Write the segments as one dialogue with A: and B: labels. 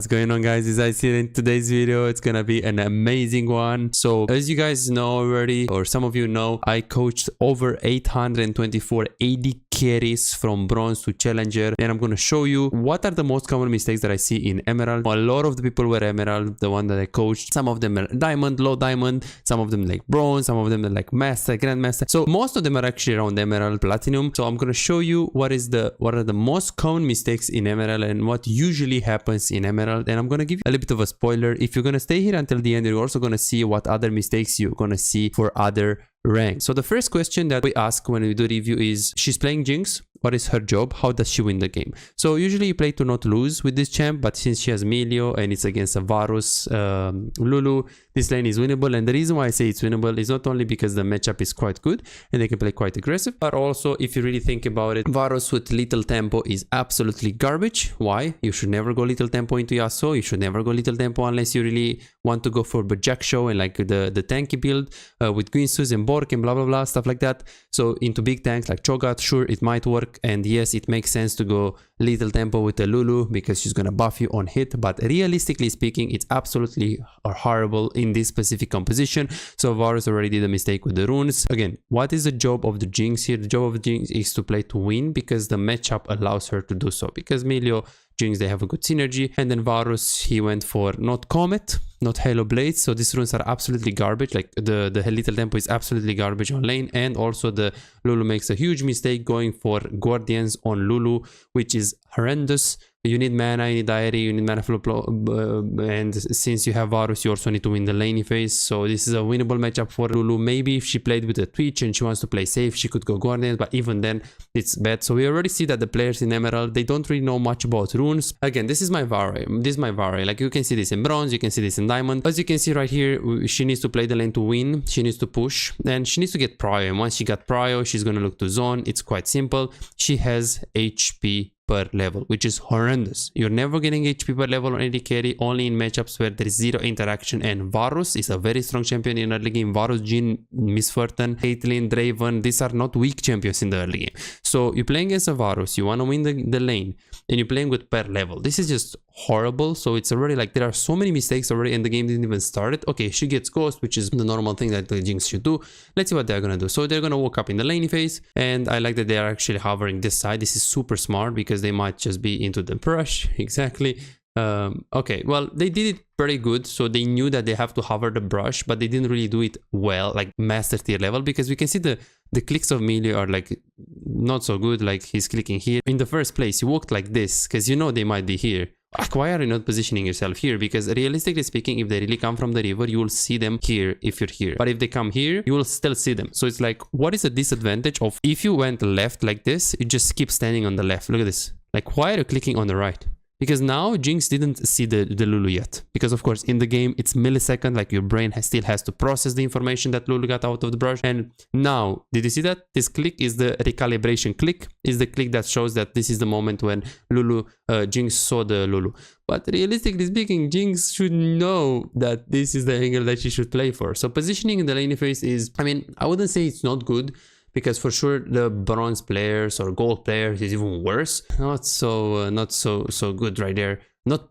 A: going on, guys? As I see in today's video, it's gonna be an amazing one. So as you guys know already, or some of you know, I coached over 824 AD carries from bronze to challenger, and I'm gonna show you what are the most common mistakes that I see in emerald. A lot of the people were emerald, the one that I coached. Some of them are diamond, low diamond, some of them like bronze, some of them are like master, grandmaster. So most of them are actually around emerald, platinum. So I'm gonna show you what are the most common mistakes in emerald and what usually happens in emerald. And I'm gonna give you a little bit of a spoiler. If you're gonna stay here until the end, you're also gonna see what other mistakes you're gonna see for other rank. So the first question that we ask when we do review is, she's playing Jinx, what is her job, how does she win the game? So usually you play to not lose with this champ, but since she has Melio and it's against a Varus, Lulu, this lane is winnable. And the reason why I say it's winnable is not only because the matchup is quite good and they can play quite aggressive, but also if you really think about it, Varus with little tempo is absolutely garbage. Why? You should never go little tempo into Yasuo. You should never go little tempo unless you really want to go for Bajak show and like the tanky build with Guinsus and Bork and blah blah blah, stuff like that. So into big tanks like Cho'Gath, sure, it might work, and yes, it makes sense to go little tempo with a Lulu because she's gonna buff you on hit, but realistically speaking, it's absolutely horrible in this specific composition. So Varus already did a mistake with the runes. Again, what is the job of the Jinx here? The job of the Jinx is to play to win because the matchup allows her to do so, because Melio, Jinx, they have a good synergy, and then Varus, he went for not Comet, not Halo Blades, so these runes are absolutely garbage. Like the little tempo is absolutely garbage on lane, and also the Lulu makes a huge mistake going for Guardians on Lulu, which is horrendous. You need mana, you need diary, you need mana flow, and since you have Varus, you also need to win the laney phase. So this is a winnable matchup for Lulu. Maybe if she played with a Twitch and she wants to play safe, she could go Guardians, but even then, it's bad. So we already see that the players in Emerald, they don't really know much about runes. Again, this is my Varus. This is my Varus. Like you can see this in Bronze, you can see this in Diamond. As you can see right here, she needs to play the lane to win. She needs to push, and she needs to get prio. And once she got prio, she's gonna look to zone. It's quite simple. She has HP per level, which is horrendous. You're never getting HP per level on AD carry, only in matchups where there is zero interaction, and Varus is a very strong champion in early game. Varus, Jhin, Miss Fortune, Caitlyn, Draven, these are not weak champions in the early game. So you're playing against a Varus, you want to win the lane, and you're playing with per level. This is just horrible. So it's already like there are so many mistakes already, and the game didn't even start. Okay, she gets ghost, which is the normal thing that the Jinx should do. Let's see what they're gonna do. So they're gonna walk up in the lane phase, and I like that they are actually hovering this side. This is super smart because they might just be into the brush. Exactly. Okay, well, they did it pretty good. So they knew that they have to hover the brush, but they didn't really do it well, like master tier level, because we can see the clicks of Melio are like not so good. Like he's clicking here. In the first place, you walked like this because you know they might be here. Like, why are you not positioning yourself here? Because realistically speaking, if they really come from the river, you will see them here if you're here. But if they come here, you will still see them. So it's like, what is the disadvantage of if you went left like this, you just keep standing on the left. Look at this. Like, why are you clicking on the right? Because now Jinx didn't see the Lulu yet. Because of course in the game it's millisecond, like your brain still has to process the information that Lulu got out of the brush. And now, did you see that? This click is the recalibration click, is the click that shows that this is the moment when Jinx saw the Lulu. But realistically speaking, Jinx should know that this is the angle that she should play for. So positioning in the lane phase is, I mean, I wouldn't say it's not good, because for sure the bronze players or gold players is even worse. Not so good right there. Not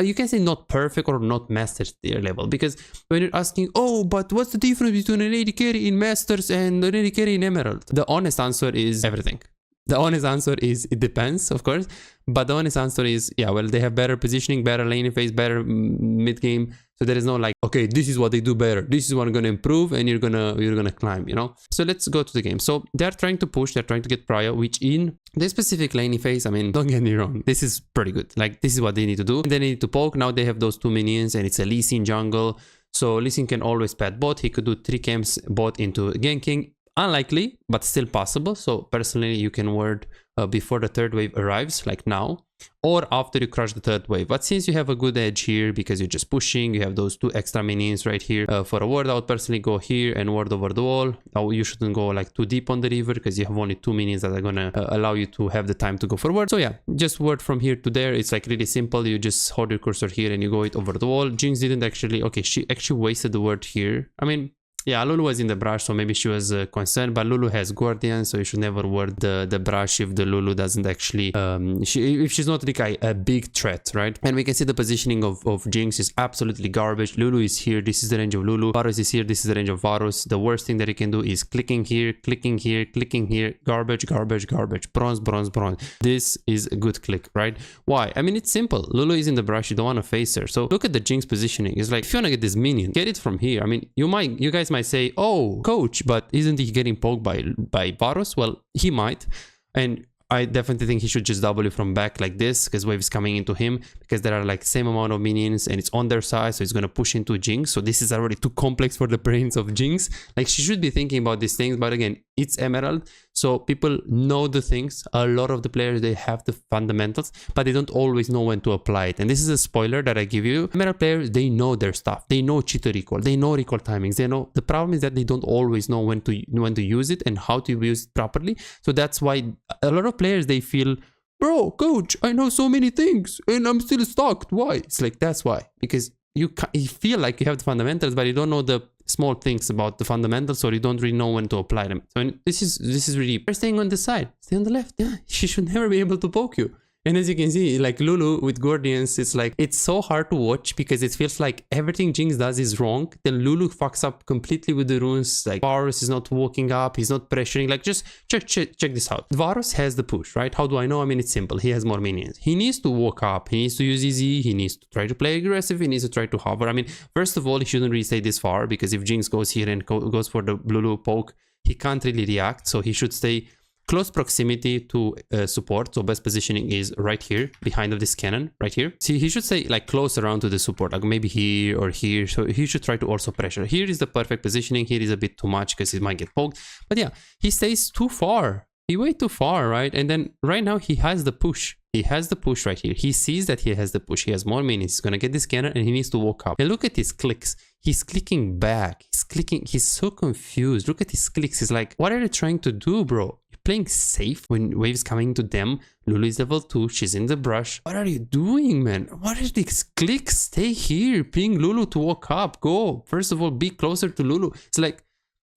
A: you can say not perfect or not master tier level, because when you're asking, oh, but what's the difference between an AD carry in masters and an AD carry in emerald? The honest answer is everything. The honest answer is it depends, of course, but the honest answer is, yeah, well, they have better positioning, better lane phase, better mid game. So there is no like, okay, this is what they do better, this is what I'm gonna improve, and you're gonna climb, you know. So let's go to the game. So they're trying to push, they're trying to get prio, which in this specific lane phase, I mean, don't get me wrong, this is pretty good. Like, this is what they need to do. They need to poke. Now they have those two minions, and it's a Lee Sin jungle. So Lee Sin can always pad bot. He could do 3 camps bot into ganking. Unlikely, but still possible. So personally, you can ward before the third wave arrives, like now, or after you crush the third wave. But since you have a good edge here, because you're just pushing, you have those 2 extra minions right here for a ward. I would personally go here and ward over the wall. Now, you shouldn't go like too deep on the river, because you have only 2 minions that are gonna allow you to have the time to go forward. So yeah, just ward from here to there. It's like really simple. You just hold your cursor here and you go it over the wall. Jinx didn't actually, okay, she actually wasted the word here. I mean, Yeah, Lulu was in the brush, so maybe she was concerned, but Lulu has Guardian, so you should never word the brush if the Lulu doesn't actually, if she's not like a big threat, right? And we can see the positioning of Jinx is absolutely garbage. Lulu is here, this is the range of Lulu. Varus is here, this is the range of Varus. The worst thing that he can do is clicking here, clicking here, clicking here, garbage, garbage, garbage, bronze, bronze, bronze. This is a good click, right? Why? I mean, it's simple. Lulu is in the brush, you don't want to face her. So look at the Jinx positioning. It's like, if you want to get this minion, get it from here. I mean, you guys might say, oh, coach, but isn't he getting poked by Varus? Well, he might. And I definitely think he should just W from back like this, because wave is coming into him, because there are like same amount of minions and it's on their side, so it's going to push into Jinx. So this is already too complex for the brains of Jinx. Like, she should be thinking about these things, but again, it's Emerald, so people know the things. A lot of the players, they have the fundamentals, but they don't always know when to apply it. And this is a spoiler that I give you. Emerald players, they know their stuff. They know cheater recall, they know recall timings, they know. The problem is that they don't always know when to use it and how to use it properly. So that's why a lot of players, they feel, bro, coach, I know so many things and I'm still stuck. Why? It's like, that's why, because you feel like you have the fundamentals, but you don't know the small things about the fundamentals, or you don't really know when to apply them. So this is really, you're staying on the side, stay on the left. Yeah, she should never be able to poke you. And as you can see, like Lulu with Guardians, it's like, it's so hard to watch because it feels like everything Jinx does is wrong. Then Lulu fucks up completely with the runes. Like, Varus is not walking up, he's not pressuring. Like, just check this out. Varus has the push, right? How do I know? I mean, it's simple. He has more minions. He needs to walk up. He needs to use EZ. He needs to try to play aggressive. He needs to try to hover. I mean, first of all, he shouldn't really stay this far, because if Jinx goes here and goes for the Lulu poke, he can't really react. So he should stay close proximity to support. So best positioning is right here, behind of this cannon, right here. See, he should stay like close around to the support, like maybe here or here. So he should try to also pressure. Here is the perfect positioning. Here is a bit too much because he might get poked. But yeah, he stays too far. He way too far, right? And then right now he has the push. He has the push right here. He sees that he has the push. He has more minions. He's gonna get this cannon and he needs to walk up. And look at his clicks. He's clicking back. He's clicking. He's so confused. Look at his clicks. He's like, what are you trying to do, bro? Playing safe when wave's coming to them. Lulu is level 2, she's in the brush. What are you doing, man? What are these clicks? Stay here, ping Lulu to walk up. Go, first of all, be closer to Lulu. It's like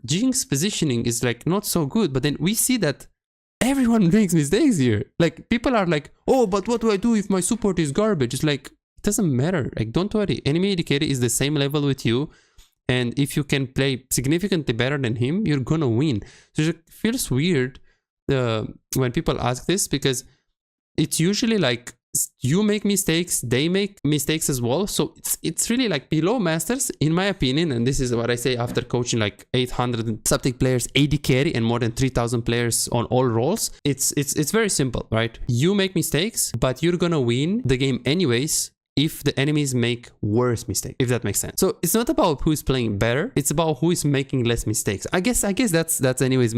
A: Jinx positioning is like not so good, but then we see that everyone makes mistakes here. Like, people are like, oh, but what do I do if my support is garbage? It's like, it doesn't matter. Like, don't worry, enemy AD carry is the same level with you, and if you can play significantly better than him, you're gonna win. So it feels weird when people ask this, because it's usually like you make mistakes, they make mistakes as well. So it's really like below masters, in my opinion, and this is what I say after coaching like 800 and something players AD carry and more than 3,000 players on all roles. It's very simple, right? You make mistakes, but you're gonna win the game anyways if the enemies make worse mistakes, if that makes sense. So it's not about who is playing better, it's about who is making less mistakes. I guess that's anyways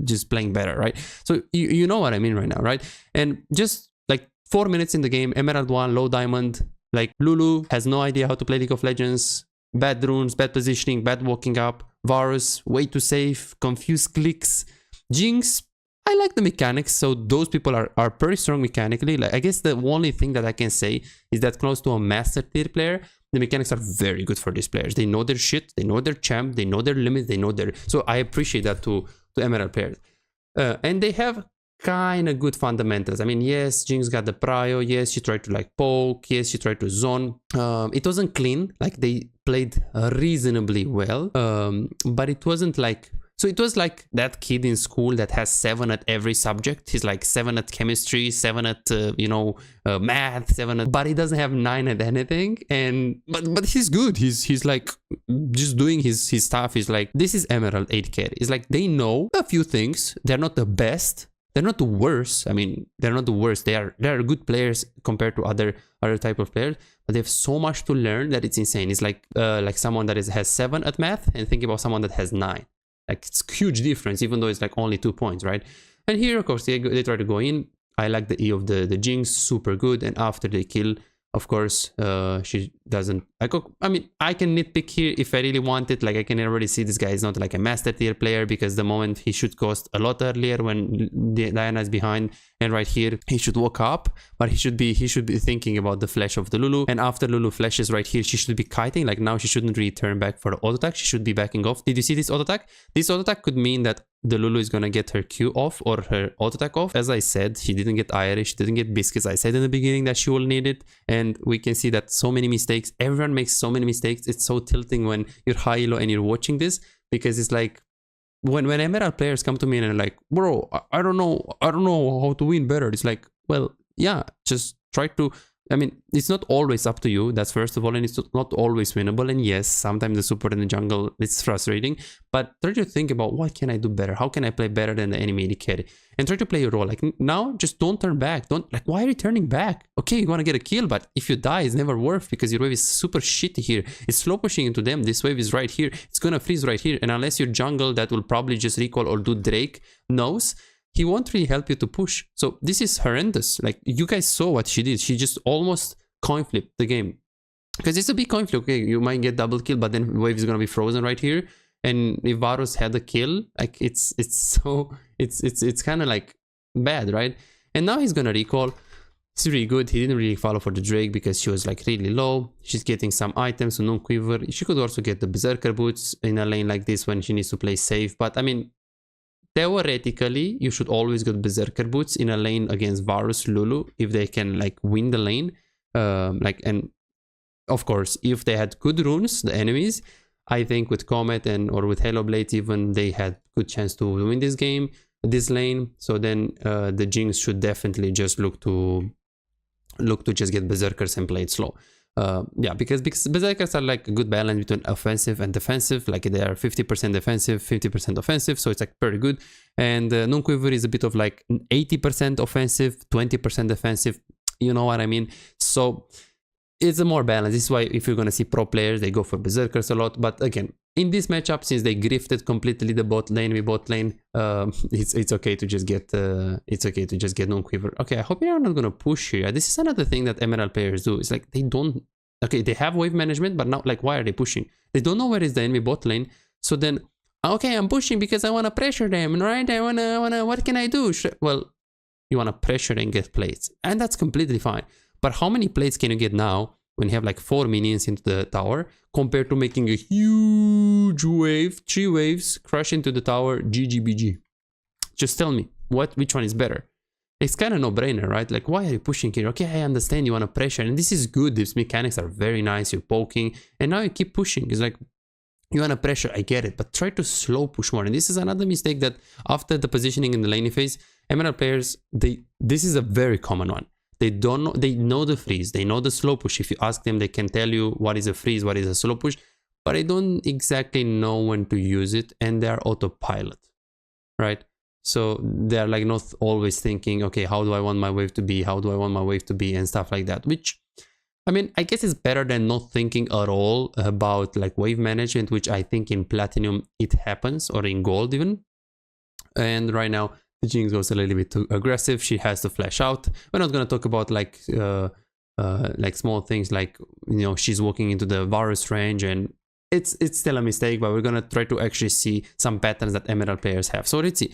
A: just playing better, right? So you know what I mean right now, right? And just like 4 minutes in the game, Emerald 1, low diamond, like Lulu has no idea how to play League of Legends, bad runes, bad positioning, bad walking up, Varus, way too safe, confused clicks, Jinx, I like the mechanics, so those people are pretty strong mechanically. Like, I guess the only thing that I can say is that close to a master tier player, the mechanics are very good for these players. They know their shit, they know their champ, they know their limits, they know their... So I appreciate that to Emerald players. And they have kind of good fundamentals. I mean, yes, Jinx got the prio, yes, she tried to like poke, yes, she tried to zone. It wasn't clean, like they played reasonably well, but it wasn't like... So it was like that kid in school that has 7 at every subject. He's like 7 at chemistry, 7 at math, 7 at, but he doesn't have 9 at anything. And but he's good. He's like just doing his stuff. He's like, this is Emerald 8 carry. It's like they know a few things. They're not the best. They're not the worst. I mean, they're not the worst. They are good players compared to other type of players. But they have so much to learn that it's insane. It's like someone that has 7 at math and think about someone that has 9. Like, it's a huge difference, even though it's like only 2 points, right? And here, of course, they try to go in. I like the E of the Jinx, super good. And after they kill, of course, she doesn't Like, I mean, I can nitpick here if I really want it. Like, I can already see this guy is not like a master tier player, because the moment he should cost a lot earlier when Diana is behind, and right here he should walk up, but he should be thinking about the flash of the Lulu. And after Lulu flashes right here, she should be kiting. Like, now she shouldn't return back for the auto attack. She should be backing off. Did you see this auto attack? This auto attack could mean that the Lulu is gonna get her Q off or her auto attack off. As I said, she didn't get Irish, she didn't get biscuits. I said in the beginning that she will need it, and we can see that so many mistakes. Everyone makes so many mistakes. It's so tilting when you're high elo and you're watching this, because it's like when Emerald players come to me and are like, bro, I don't know how to win better. It's like, well, yeah, just try to. I mean, it's not always up to you, that's first of all, and it's not always winnable. And yes, sometimes the support in the jungle, it's frustrating, but try to think about what can I do better? How can I play better than the enemy AD carry? And try to play your role. Like, now, just don't turn back. Like, why are you turning back? Okay, you want to get a kill, but if you die, it's never worth, because your wave is super shitty here. It's slow pushing into them. This wave is right here. It's gonna freeze right here. And unless your jungle that will probably just recall or do Drake knows, he won't really help you to push. So this is horrendous. Like, you guys saw what she did. She just almost coin flipped the game, because it's a big coin flip. Okay, you might get double kill, but then wave is gonna be frozen right here. And if Varus had a kill, like, it's kind of like bad, right? And now he's gonna recall. It's really good. He didn't really follow for the Drake because she was like really low. She's getting some items, so no quiver. She could also get the Berserker boots in a lane like this when she needs to play safe. But I mean, theoretically, you should always get Berserker boots in a lane against Varus Lulu if they can like win the lane. And of course, if they had good runes, the enemies, I think with Comet or with Halo Blades even, they had good chance to win this game, this lane. So then the Jinx should definitely just look to just get Berserkers and play it slow. Yeah, because Berserkers are like a good balance between offensive and defensive. Like, they are 50% defensive, 50% offensive, so it's like very good. And Non-Quiver is a bit of like 80% offensive, 20% defensive. You know what I mean? So it's a more balance. This is why if you're gonna see pro players, they go for Berserkers a lot. But again, in this matchup, since they grifted completely the bot lane, it's okay to just get Non-Quiver. Okay, I hope you're not gonna push here. This is another thing that Emerald players do. It's like they don't. Okay, they have wave management, but now, like, why are they pushing? They don't know where is the enemy bot lane. So then, okay, I'm pushing because I wanna pressure them, right? I wanna. What can I do? Well, you wanna pressure and get plates, and that's completely fine. But how many plates can you get now when you have like 4 minions into the tower, compared to making a huge wave, 3 waves, crash into the tower, GGBG? Just tell me, which one is better? It's kind of no-brainer, right? Like, why are you pushing here? Okay, I understand you want to pressure, and this is good. These mechanics are very nice. You're poking, and now you keep pushing. It's like, you want to pressure, I get it, but try to slow push more. And this is another mistake that after the positioning in the laning phase, Emerald players, this is a very common one. They don't know, they know the freeze, they know the slow push. If you ask them, they can tell you what is a freeze, what is a slow push, but they don't exactly know when to use it, and they are autopilot, right? So they're like not always thinking, okay, how do I want my wave to be? How do I want my wave to be? And stuff like that, which, I mean, I guess it's better than not thinking at all about like wave management, which I think in Platinum it happens, or in Gold even. And right now, the Jinx goes a little bit too aggressive. She has to flash out. We're not going to talk about like small things like, you know, she's walking into the Varus range, and it's still a mistake, but we're going to try to actually see some patterns that Emerald players have. So let's see.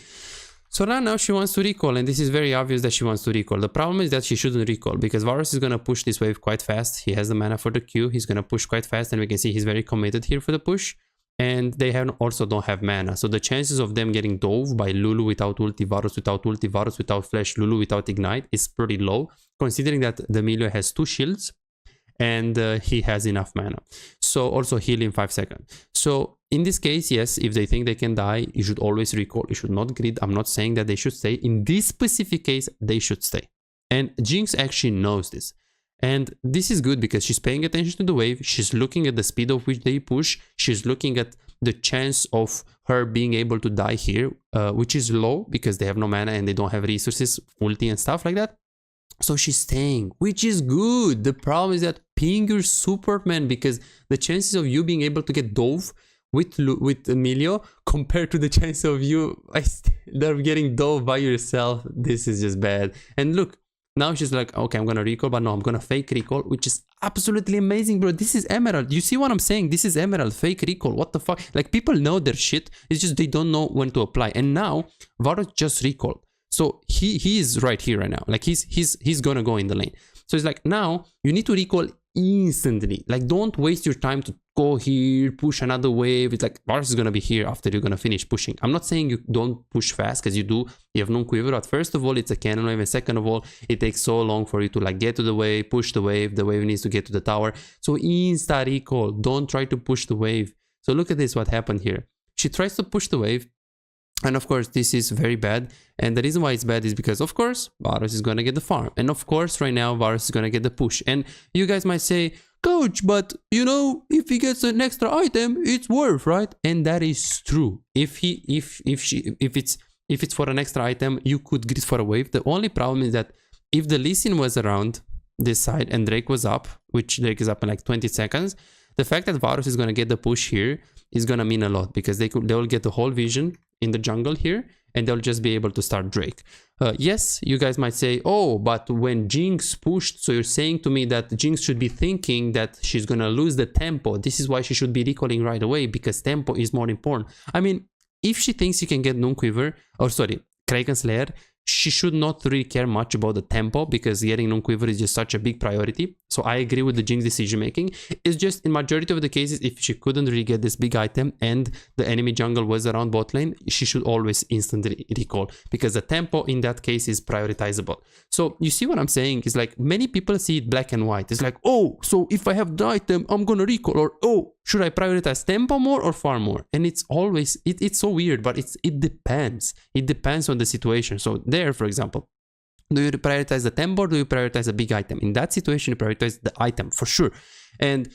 A: So now she wants to recall, and this is very obvious that she wants to recall. The problem is that she shouldn't recall, because Varus is going to push this wave quite fast. He has the mana for the Q. He's going to push quite fast, and we can see he's very committed here for the push. And they also don't have mana, so the chances of them getting dove by Lulu without ulti, Varus without ulti, Varus without flash, Lulu without ignite is pretty low, considering that the Emilio has 2 shields and he has enough mana. So also heal in 5 seconds. So in this case, yes, if they think they can die, you should always recall. You should not grid. I'm not saying that they should stay. In this specific case, they should stay. And Jinx actually knows this. And this is good because she's paying attention to the wave. She's looking at the speed of which they push. She's looking at the chance of her being able to die here, which is low because they have no mana and they don't have resources, ulti and stuff like that. So she's staying, which is good. The problem is that ping your Superman, because the chances of you being able to get dove with Emilio compared to the chance of you getting dove by yourself, this is just bad. And look, Now she's like, okay, I'm gonna recall, but no, I'm gonna fake recall, which is absolutely amazing, bro. This is Emerald. You see what I'm saying? This is Emerald, fake recall. What the fuck? Like, people know their shit. It's just they don't know when to apply. And now Varus just recalled. So he is right here right now. Like, he's gonna go in the lane. So it's like, now you need to recall instantly. Like, don't waste your time to go here, push another wave. It's like, Varus is gonna be here after you're gonna finish pushing. I'm not saying you don't push fast, because you do. You have non-quiver, but first of all, it's a cannon wave, and second of all, it takes so long for you to like get to the wave, push the wave needs to get to the tower. So insta recall, don't try to push the wave. So look at this, what happened here. She tries to push the wave, and of course this is very bad, and the reason why it's bad is because of course Varus is gonna get the farm, and of course right now Varus is gonna get the push. And you guys might say, coach, but you know, if he gets an extra item, it's worth, right? And that is true. If it's for an extra item, you could grid for a wave. The only problem is that if the Lee Sin was around this side and Drake was up, which Drake is up in like 20 seconds, the fact that Varus is gonna get the push here is gonna mean a lot, because they'll get the whole vision in the jungle here, and they'll just be able to start Drake. Yes, you guys might say, oh, but when Jinx pushed, so you're saying to me that Jinx should be thinking that she's gonna lose the tempo. This is why she should be recalling right away, because tempo is more important. I mean, if she thinks you can get non-quiver, or sorry, Kraken Slayer, she should not really care much about the tempo, because getting non-quiver is just such a big priority. So I agree with the Jinx decision making. It's just in majority of the cases, if she couldn't really get this big item and the enemy jungle was around bot lane, she should always instantly recall, because the tempo in that case is prioritizable. So you see what I'm saying? It's like, many people see it black and white. It's like, oh, so if I have the item, I'm gonna recall, or oh, should I prioritize tempo more or farm more? And it's always, it's so weird, but it depends. It depends on the situation. So there, for example, do you prioritize the tempo, or do you prioritize a big item? In that situation, you prioritize the item for sure. And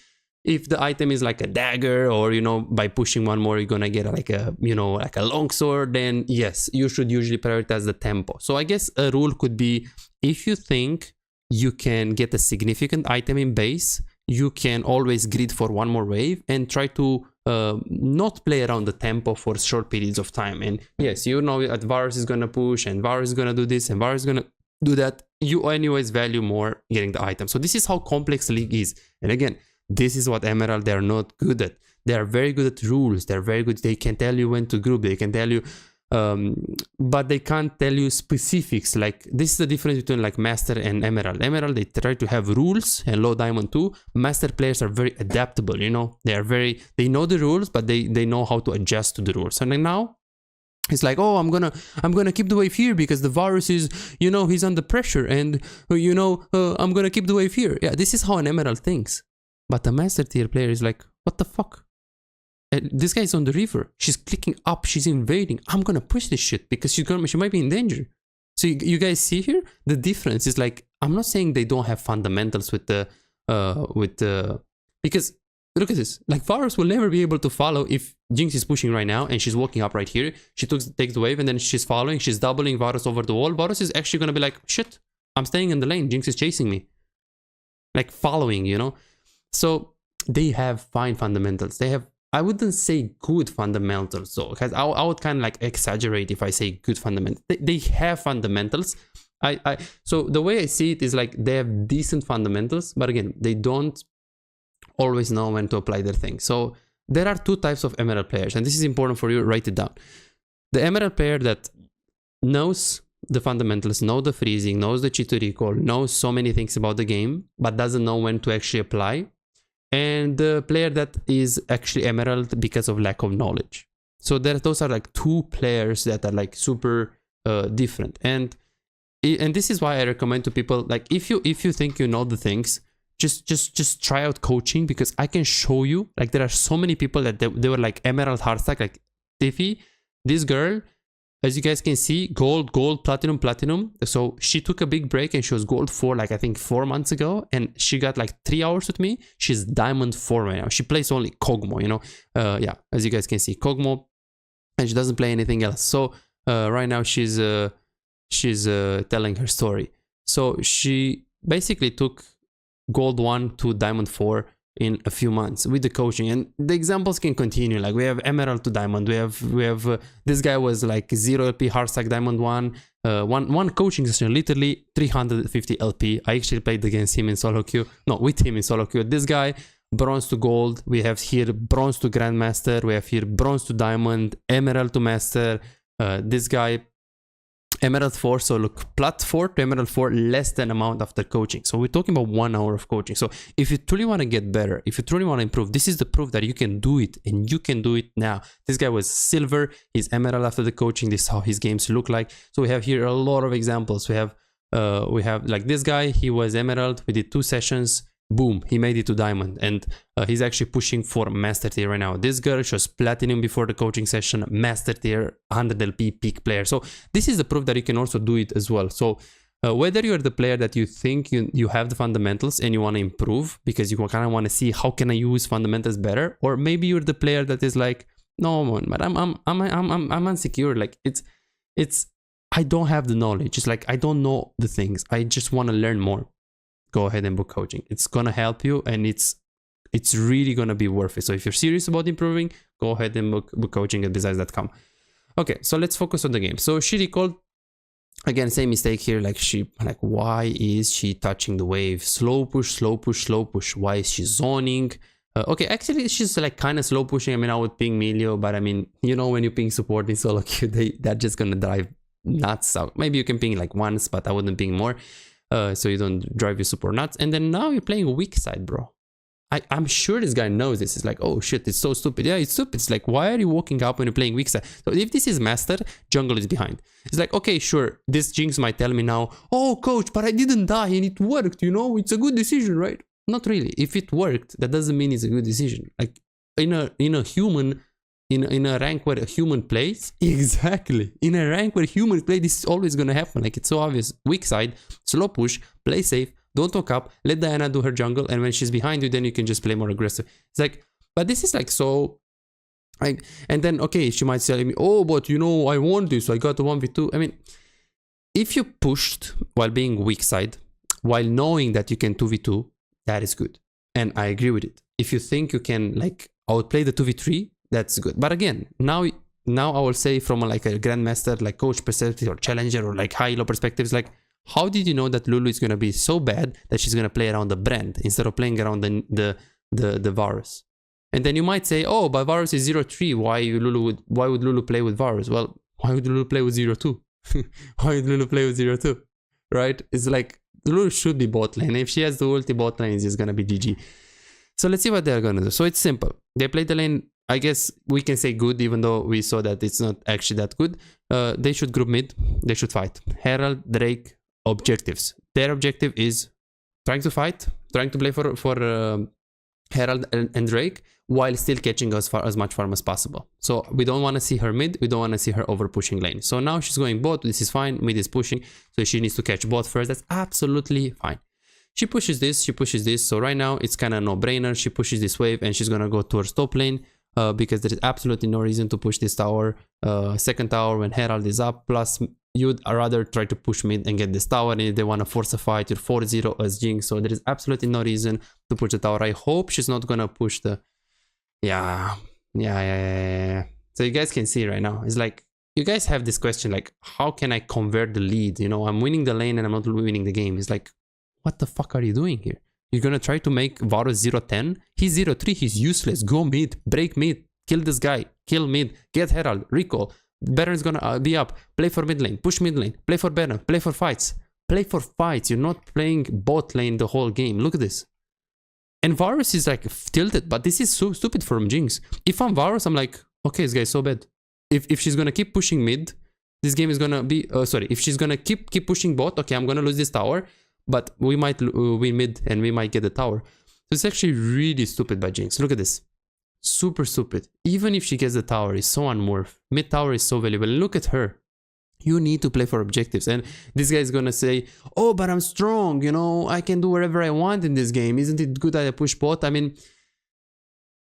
A: if the item is like a dagger, or, you know, by pushing one more, you're gonna get like a, you know, like a long sword, then yes, you should usually prioritize the tempo. So I guess a rule could be, if you think you can get a significant item in base, you can always grid for one more wave and try to not play around the tempo for short periods of time. And yes, you know that Varus is gonna push, and Varus is gonna do this, and Varus is gonna do that. You anyways value more getting the item. So this is how complex League is. And again, this is what Emerald, they're not good at. They are very good at rules. They're very good. They can tell you when to group. They can tell you, but they can't tell you specifics. Like, this is the difference between like Master and Emerald. Emerald, they try to have rules, and low diamond too. Master players are very adaptable, you know. They know the rules, but they know how to adjust to the rules. And then now it's like, oh, I'm gonna keep the wave here because the Varus is, you know, he's under pressure, and you know, I'm gonna keep the wave here. Yeah, this is how an Emerald thinks. But a Master tier player is like, what the fuck? This guy's on the river. She's clicking up. She's invading. I'm gonna push this shit because she might be in danger. So you guys see here the difference is like, I'm not saying they don't have fundamentals with the because look at this. Like, Varus will never be able to follow if Jinx is pushing right now and she's walking up right here. She takes the wave, and then she's following. She's doubling Varus over the wall. Varus is actually gonna be like, shit, I'm staying in the lane. Jinx is chasing me. Like, following, you know. So they have fine fundamentals. They have, I wouldn't say good fundamentals though, because I would kind of like exaggerate if I say good fundamentals. They have fundamentals. So the way I see it is like, they have decent fundamentals, but again, they don't always know when to apply their thing. So there are two types of Emerald players, and this is important for you, write it down. The Emerald player that knows the fundamentals, knows the freezing, knows the cheat to recall, knows so many things about the game, but doesn't know when to actually apply. And the player that is actually Emerald because of lack of knowledge. So those are like two players that are like super different. And this is why I recommend to people, like, if you think you know the things, just try out coaching, because I can show you, like, there are so many people that they were like Emerald hardstack, like Tiffy, this girl, as you guys can see, gold, platinum. So she took a big break and she was gold 4, like I think 4 months ago, and she got like 3 hours with me. She's diamond 4 right now. She plays only Kog'Maw, you know. Yeah, as you guys can see, Kog'Maw, and she doesn't play anything else. So right now she's telling her story. So she basically took gold 1 to diamond 4 in a few months with the coaching, and the examples can continue. Like, we have Emerald to diamond, we have this guy was like 0 LP hardstack diamond 1, one coaching session, literally 350 LP. I actually played against him in solo queue. No, with him in solo queue. This guy, bronze to gold. We have here bronze to grandmaster. We have here bronze to diamond, emerald to master. This guy, Emerald 4, so look, Plat 4 to Emerald 4, less than amount after coaching. So we're talking about 1 hour of coaching. So if you truly want to get better, if you truly want to improve, this is the proof that you can do it, and you can do it now. This guy was silver, he's Emerald after the coaching. This is how his games look like. So we have here a lot of examples. We have like this guy, he was Emerald, we did 2 sessions, boom, he made it to diamond, and he's actually pushing for master tier right now. This girl, she was platinum before the coaching session, master tier, 100 LP peak player. So this is the proof that you can also do it as well. So whether you're the player that you think you have the fundamentals and you want to improve because you kind of want to see how can I use fundamentals better, or maybe you're the player that is like, no man, but I'm insecure. Like it's I don't have the knowledge. It's like I don't know the things. I just want to learn more. Go ahead and book coaching. It's gonna help you, and it's really gonna be worth it. So if you're serious about improving, go ahead and book coaching at besides.com. Okay, so let's focus on the game. So she recalled, again, same mistake here. Like why is she touching the wave? Slow push, slow push, slow push. Why is she zoning? Okay, actually she's like kind of slow pushing. I mean, I would ping Melio, but I mean, you know, when you ping support in solo queue, they're just gonna drive nuts out. Maybe you can ping like once, but I wouldn't ping more. So you don't drive your support nuts. And then now you're playing weak side, bro. I'm sure this guy knows this. It's like, oh shit, it's so stupid. Yeah, it's stupid. It's like, why are you walking up when you're playing weak side? So if this is master, jungle is behind. It's like, okay, sure, this Jinx might tell me now, oh coach, but I didn't die and it worked, you know, it's a good decision, right? Not really. If it worked, that doesn't mean it's a good decision. Like in a human, in a rank where a human plays, exactly, in a rank where humans play, this is always gonna happen. Like, it's so obvious. Weak side, slow push, play safe, don't talk up, let Diana do her jungle, and when she's behind you, then you can just play more aggressive. It's like, but this is like so, like, and then okay, she might tell me, oh, but you know, I want this, I got a 1v2. I mean, if you pushed while being weak side, while knowing that you can 2v2, that is good, and I agree with it. If you think you can like outplay the 2v3, that's good. But again, now I will say from like a grandmaster, like coach perspective or challenger or like high-low perspectives, like how did you know that Lulu is gonna be so bad that she's gonna play around the brand instead of playing around the Varus? And then you might say, oh, but Varus is 0-3. Why would Lulu play with Varus? Well, why would Lulu play with 0-2? Why would Lulu play with 0-2? Right? It's like Lulu should be bot lane. If she has the ulti bot lane, it's just gonna be GG. So let's see what they're gonna do. So it's simple. They play the lane, I guess we can say good, even though we saw that it's not actually that good. They should group mid, they should fight. Herald, Drake, objectives. Their objective is trying to fight, trying to play for Herald and Drake, while still catching as much farm as possible. So we don't want to see her mid, we don't want to see her over pushing lane. So now she's going bot, this is fine, mid is pushing, so she needs to catch bot first, that's absolutely fine. She pushes this, so right now it's kind of no-brainer. She pushes this wave and she's gonna go towards top lane. Because there is absolutely no reason to push this tower, second tower when Herald is up, plus you'd rather try to push mid and get this tower, and if they want to force a fight, you're 4-0 as Jinx, so there is absolutely no reason to push the tower. I hope she's not gonna push the... Yeah. So you guys can see right now, it's like, you guys have this question, like, how can I convert the lead? You know, I'm winning the lane and I'm not winning the game. It's like, what the fuck are you doing here? You're gonna try to make Varus 0-10? He's 0-3, he's useless. Go mid, break mid, kill this guy, kill mid, get Herald, recall. Baron's gonna be up, play for mid lane, push mid lane, play for Baron, play for fights. Play for fights, you're not playing bot lane the whole game. Look at this. And Varus is like tilted, but this is so stupid from Jinx. If I'm Varus, I'm like, okay, this guy's so bad. If she's gonna keep pushing mid, this game is gonna be, sorry, if she's gonna keep pushing bot, okay, I'm gonna lose this tower. But we might win mid and we might get the tower. So it's actually really stupid by Jinx. Look at this. Super stupid. Even if she gets the tower, it's so unworth. Mid tower is so valuable. And look at her. You need to play for objectives. And this guy is gonna say, oh, but I'm strong, you know, I can do whatever I want in this game. Isn't it good that I push bot? I mean,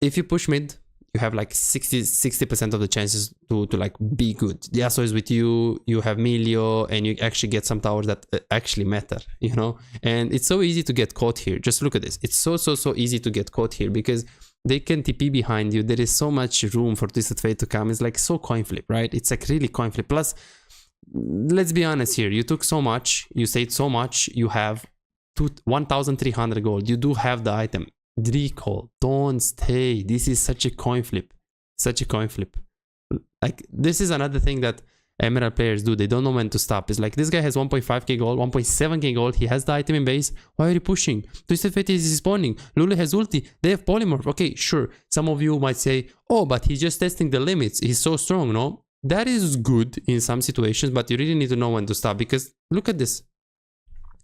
A: if you push mid, you have like 60% of the chances to like be good. Yasuo is with you, you have Melio, and you actually get some towers that actually matter, you know? And it's so easy to get caught here. Just look at this. It's so easy to get caught here because they can TP behind you. There is so much room for Twisted Fate to come. It's like so coin flip, right? It's like really coin flip. Plus, let's be honest here. You took so much, you stayed so much, you have 1,300 gold. You do have the item. Recall. Don't stay. This is such a coin flip. Such a coin flip. Like, this is another thing that Emerald players do. They don't know when to stop. It's like, this guy has 1.5k gold, 1.7k gold. He has the item in base. Why are you pushing? Twisted Fate is spawning. Lulu has ulti. They have polymorph. Okay, sure. Some of you might say, oh, but he's just testing the limits. He's so strong, no? That is good in some situations, but you really need to know when to stop, because look at this.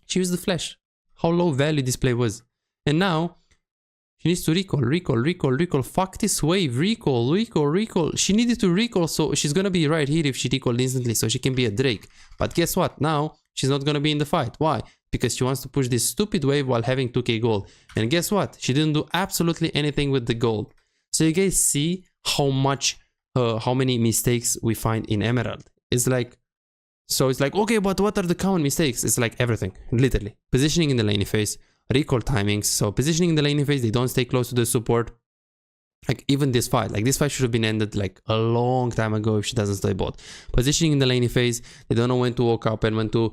A: She used the flash. How low value this play was. And now, she needs to recall. Fuck this wave. Recall. She needed to recall, so she's gonna be right here if she recalled instantly, so she can be a Drake. But guess what? Now, she's not gonna be in the fight. Why? Because she wants to push this stupid wave while having 2k gold. And guess what? She didn't do absolutely anything with the gold. So you guys see how many mistakes we find in Emerald. It's like, so it's like, okay, but what are the common mistakes? It's like everything, literally. Positioning in the laning phase, recall timings. So positioning in the laning phase, they don't stay close to the support. Like even this fight should have been ended like a long time ago if she doesn't stay bot. Positioning in the laning phase, they don't know when to walk up and when to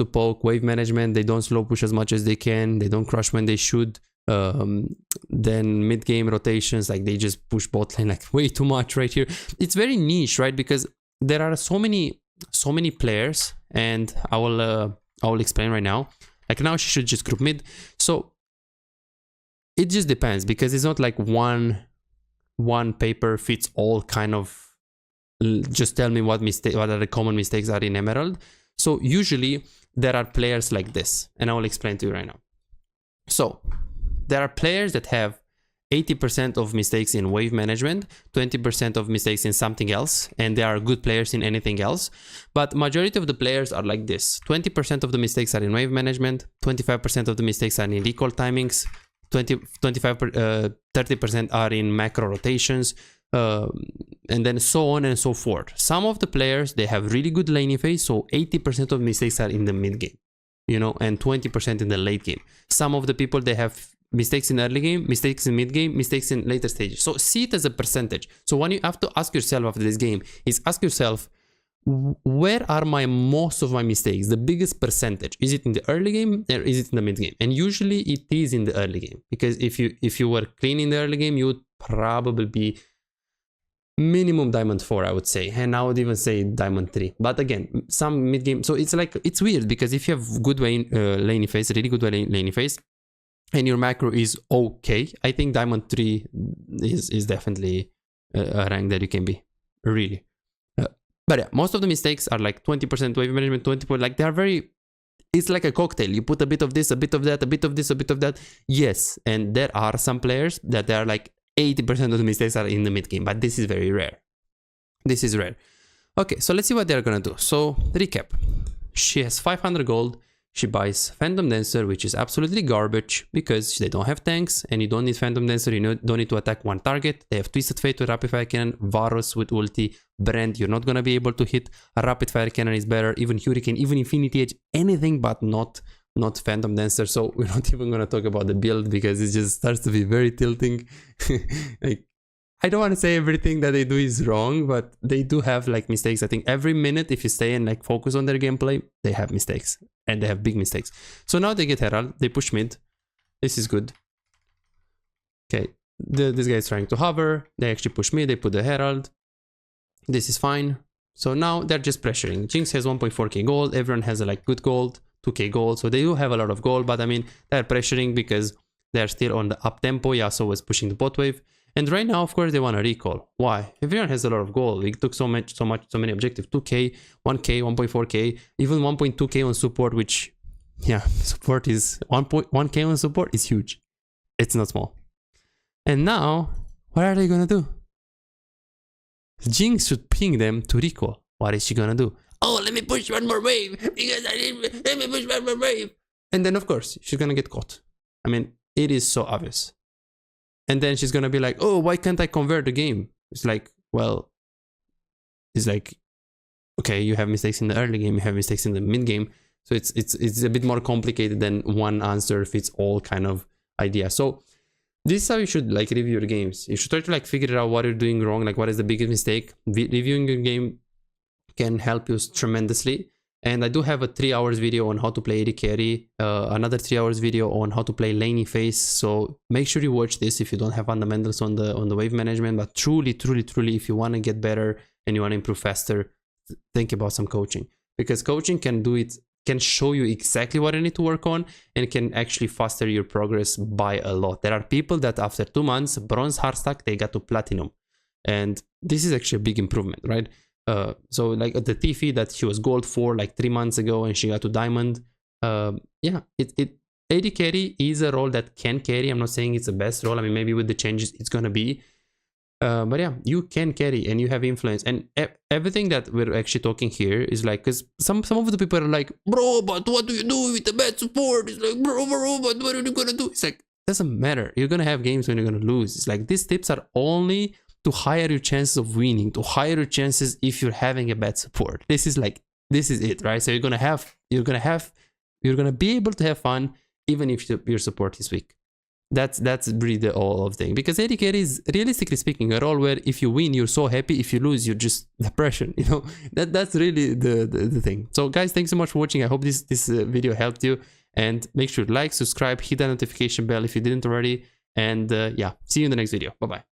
A: poke. Wave management, they don't slow push as much as they can. They don't crush when they should. Then mid-game rotations, like they just push bot lane like way too much right here. It's very niche, right? Because there are so many players, and I will explain right now. Like now she should just group mid. So it just depends, because it's not like one paper fits all kind of. Just tell me what are the common mistakes are in Emerald. So usually there are players like this, and I will explain to you right now. So there are players that have 80% of mistakes in wave management, 20% of mistakes in something else, and they are good players in anything else. But majority of the players are like this. 20% of the mistakes are in wave management, 25% of the mistakes are in recall timings, 30% are in macro rotations, and then so on and so forth. Some of the players, they have really good laning phase, so 80% of mistakes are in the mid game, you know, and 20% in the late game. Some of the people, they have mistakes in early game, mistakes in mid game, mistakes in later stages. So see it as a percentage. So what you have to ask yourself after this game is ask yourself, where are most of my mistakes? The biggest percentage? Is it in the early game or is it in the mid game? And usually it is in the early game, because if you were clean in the early game, you would probably be minimum diamond 4, I would say, and I would even say diamond 3. But again, some mid game. So it's like, it's weird, because if you have good laning phase, really good laning phase, and your macro is okay, I think diamond 3 is definitely a rank that you can be, really. But yeah, most of the mistakes are like 20% wave management, 20%, like they are very, it's like a cocktail. You put a bit of this, a bit of that, a bit of this, a bit of that. Yes, and there are some players that they are like 80% of the mistakes are in the mid game, but this is very rare. This is rare. Okay, so let's see what they're gonna do. So recap, she has 500 gold. She buys Phantom Dancer, which is absolutely garbage, because they don't have tanks, and you don't need Phantom Dancer, you don't need to attack one target. They have Twisted Fate with Rapid Fire Cannon, Varus with ulti, Brand, you're not gonna be able to hit. A Rapid Fire Cannon is better, even Hurricane, even Infinity Edge, anything but not Phantom Dancer. So we're not even gonna talk about the build, because it just starts to be very tilting. Like, I don't want to say everything that they do is wrong, but they do have like mistakes. I think every minute, if you stay and like focus on their gameplay, they have mistakes, and they have big mistakes. So now they get Herald, they push mid. This is good. Okay, this guy is trying to hover. They actually push mid, they put the Herald. This is fine. So now they're just pressuring. Jinx has 1.4k gold. Everyone has a like good gold, 2k gold. So they do have a lot of gold, but I mean, they're pressuring because they're still on the up tempo. Yasuo was pushing the bot wave. And right now, of course, they want to recall. Why? Everyone has a lot of gold. We took so many objectives. 2k, 1k, 1.4k, even 1.2k on support, which, yeah, support is 1k on support is huge. It's not small. And now, what are they gonna do? Jinx should ping them to recall. What is she gonna do? Oh, let me push one more wave, because let me push one more wave. And then, of course, she's gonna get caught. I mean, it is so obvious. And then she's gonna be like, oh, why can't I convert the game? It's like, well, it's like, okay, you have mistakes in the early game, you have mistakes in the mid game. So it's a bit more complicated than one answer fits all kind of idea. So this is how you should like review your games. You should try to like figure out what you're doing wrong, like what is the biggest mistake. Reviewing your game can help you tremendously. And I do have a 3 hours video on how to play AD carry, another 3 hours video on how to play laning phase. So make sure you watch this if you don't have fundamentals on the wave management. But truly, if you want to get better and you want to improve faster, think about some coaching, because coaching can do it, can show you exactly what you need to work on, and can actually faster your progress by a lot. There are people that after 2 months, bronze hardstack, they got to platinum, and this is actually a big improvement, right? So like the Tiffy that she was gold for like 3 months ago and she got to diamond. Yeah, AD carry is a role that can carry. I'm not saying it's the best role. I mean, maybe with the changes it's gonna be. But yeah, you can carry and you have influence, and everything that we're actually talking here is like, because some of the people are like, bro, but what do you do with the bad support? It's like, bro, but what are you gonna do? It's like, doesn't matter. You're gonna have games when you're gonna lose. It's like, these tips are only to higher your chances of winning, to higher your chances if you're having a bad support. This is it, right? So you're gonna be able to have fun even if your support is weak. That's really the all of thing, because AD carry is, realistically speaking, a role where if you win you're so happy, if you lose you're just depression, you know. That's really the thing. So guys, thanks so much for watching. I hope this video helped you, and make sure to like, subscribe, hit that notification bell if you didn't already, and yeah, see you in the next video. Bye bye.